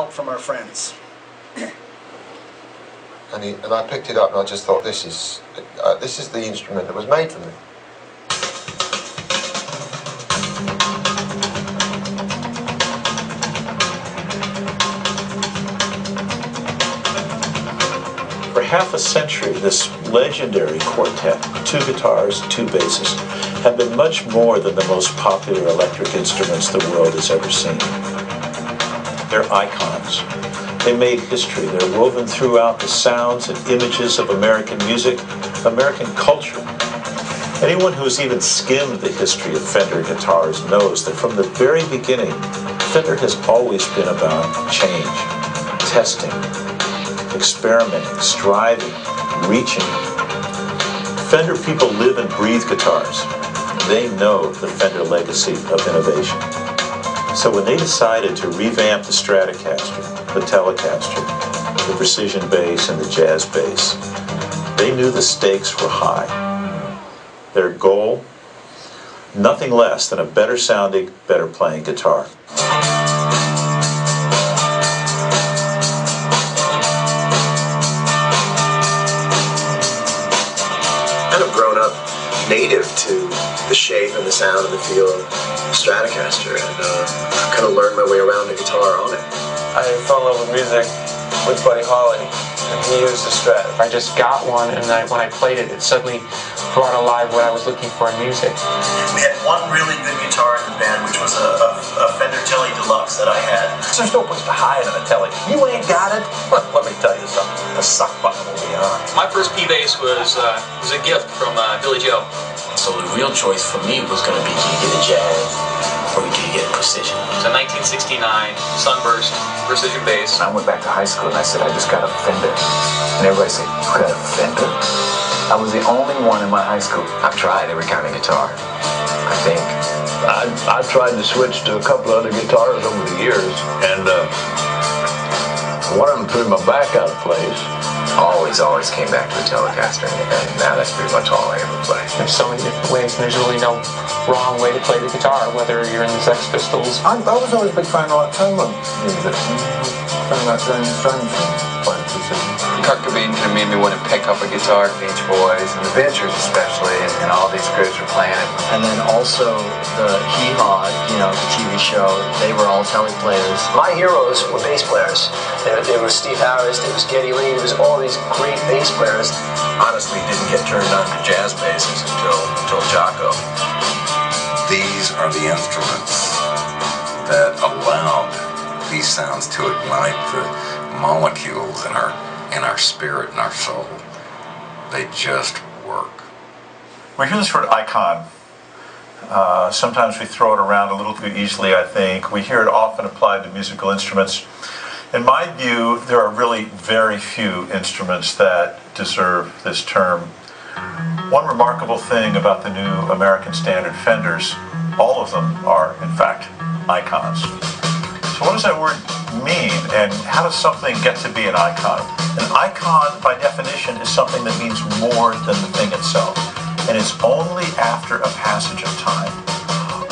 help from our friends. And I picked it up and I just thought, this is the instrument that was made for me. For half a century, this legendary quartet, 2 guitars, 2 basses, have been much more than the most popular electric instruments the world has ever seen. They're icons. They made history. They're woven throughout the sounds and images of American music, American culture. Anyone who's even skimmed the history of Fender guitars knows that from the very beginning, Fender has always been about change, testing, experimenting, striving, reaching. Fender people live and breathe guitars. They know the Fender legacy of innovation. So when they decided to revamp the Stratocaster, the Telecaster, the precision bass, and the jazz bass, they knew the stakes were high. Their goal? Nothing less than a better sounding, better playing guitar. Kind of grown up native to the shape and the sound and the feel of Stratocaster, and kind of learned my way around the guitar on it. I fell in love with music with Buddy Holly, and he used the Strat. I just got one, and when I played it, it suddenly brought alive what I was looking for in music. We had one really good guitar in the band, which was a Fender Tele Deluxe that I had. There's no place to hide on a Tele. You ain't got it? Well, let me tell you something. The suck button will be on. My first P-Bass was a gift from Billy Joe. So the real choice for me was going to be, can you get a jazz or can you get a precision? It's a 1969 Sunburst precision bass. I went back to high school and I said, I just got a Fender. And everybody said, you got a Fender? I was the only one in my high school. I've tried every kind of guitar, I think. I've tried to switch to a couple other guitars over the years, and one of them threw my back out of place. Always came back to the Telecaster, and now that's pretty much all I ever play. There's so many different ways, and there's really no wrong way to play the guitar, whether you're in the Sex Pistols. I was always a big fan of Toma music. Kurt Cobain kind of made me want to pick up a guitar. Beach Boys and the Ventures especially, and all these groups were playing it. And then also the Hee Haw, the TV show, they were all Tele players. My heroes were bass players. There was Steve Harris, there was Geddy Lee, there was all these great bass players. Honestly, didn't get turned on to jazz basses until Jocko. These are the instruments that allowed these sounds to ignite the molecules in our spirit and our soul. They just work. We hear this word icon. Sometimes we throw it around a little too easily, I think. We hear it often applied to musical instruments. In my view, there are really very few instruments that deserve this term. One remarkable thing about the new American Standard Fenders, all of them are, in fact, icons. So what does that word mean, and how does something get to be an icon? An icon, by definition, is something that means more than the thing itself. And it's only after a passage of time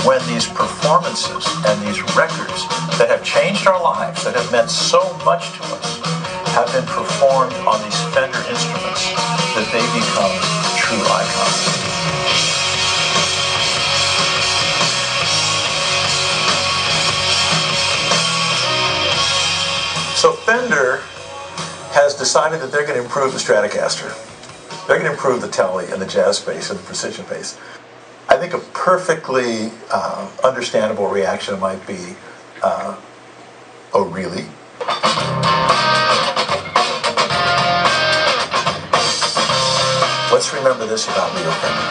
when these performances and these records that have changed our lives, that have meant so much to us, have been performed on these Fender instruments that they become true icons. So Fender has decided that they're going to improve the Stratocaster. They're going to improve the Tele and the jazz bass and the precision bass. I think a perfectly understandable reaction might be, oh really? Let's remember this about Leo Fender.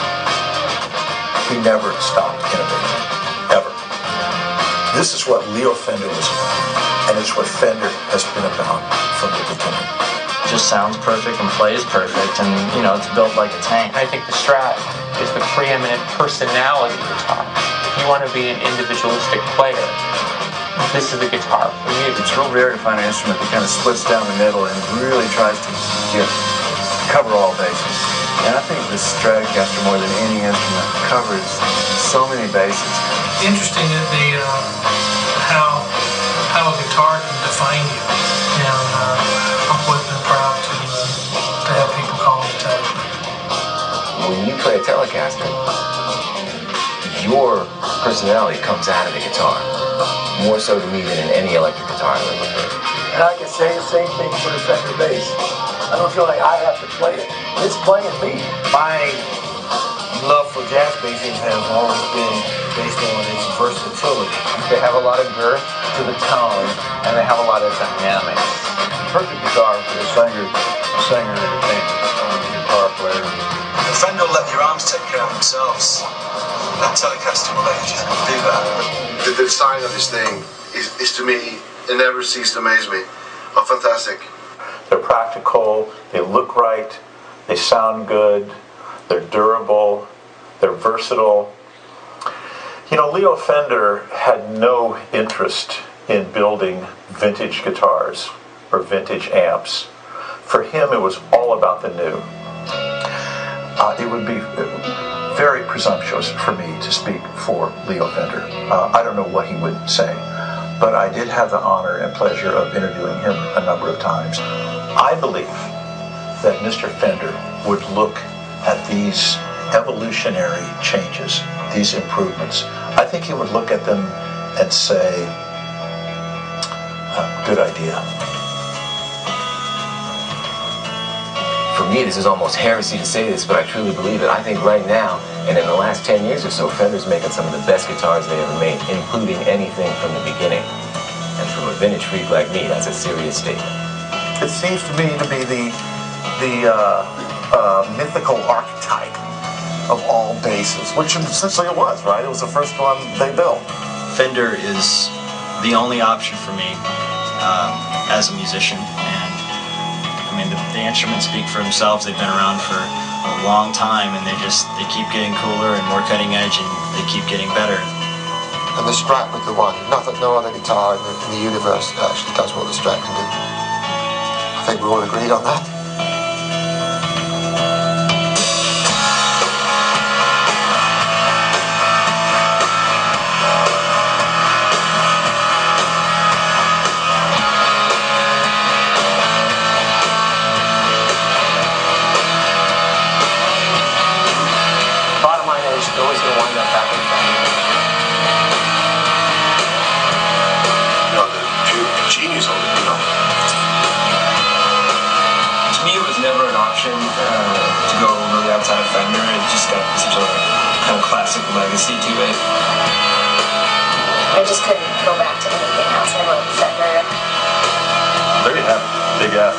He never stopped innovating, ever. This is what Leo Fender was about, and it's what Fender has been about from the beginning. It just sounds perfect and plays perfect, and it's built like a tank. I think the Strat is the preeminent personality guitar. If you want to be an individualistic player, this is the guitar for you. It's real rare to find an instrument that kind of splits down the middle and really tries to cover all bases. And I think the Stratocaster, more than any instrument, covers so many bases. Interesting that how how a guitar can define you, and I'm pleasant and proud to have people call me Tele. When you play a Telecaster, your personality comes out of the guitar, more so to me than in any electric guitar I've ever heard. And I can say the same thing for the Fender bass. I don't feel like I have to play it. It's playing me. My love for jazz bassing has always been based on its versatility. They have a lot of girth to the tone, and they have a lot of dynamics. Perfect guitar for the singer and the guitar player. The Fender will let your arms take care of themselves. That Telecaster will let you just do that. The design of this thing is to me, it never ceased to amaze me. Oh, fantastic. They're practical, they look right, they sound good, they're durable, they're versatile. You know, Leo Fender had no interest in building vintage guitars or vintage amps. For him, it was all about the new. It would be very presumptuous for me to speak for Leo Fender. I don't know what he would say, but I did have the honor and pleasure of interviewing him a number of times. I believe that Mr. Fender would look at these evolutionary changes, these improvements. I think he would look at them and say, good idea. For me, this is almost heresy to say this, but I truly believe it. I think right now, and in the last 10 years or so, Fender's making some of the best guitars they ever made, including anything from the beginning. And from a vintage freak like me, that's a serious statement. It seems to me to be the mythical archetype of all basses, which essentially it was, right? It was the first one they built. Fender is the only option for me as a musician, and I mean the instruments speak for themselves. They've been around for a long time, and they keep getting cooler and more cutting edge, and they keep getting better. And the Strat was the one. No other guitar in the universe actually does what the Strat can do. I think we're all agreed on that. Bottom line is, you're always going to wind up back with Fender. The genius of it, you know. To me, it was never an option to go really outside of Fender. It just got such a kind of classic legacy to it. I just couldn't go back to anything else. I love Fender. There you have it. Big F.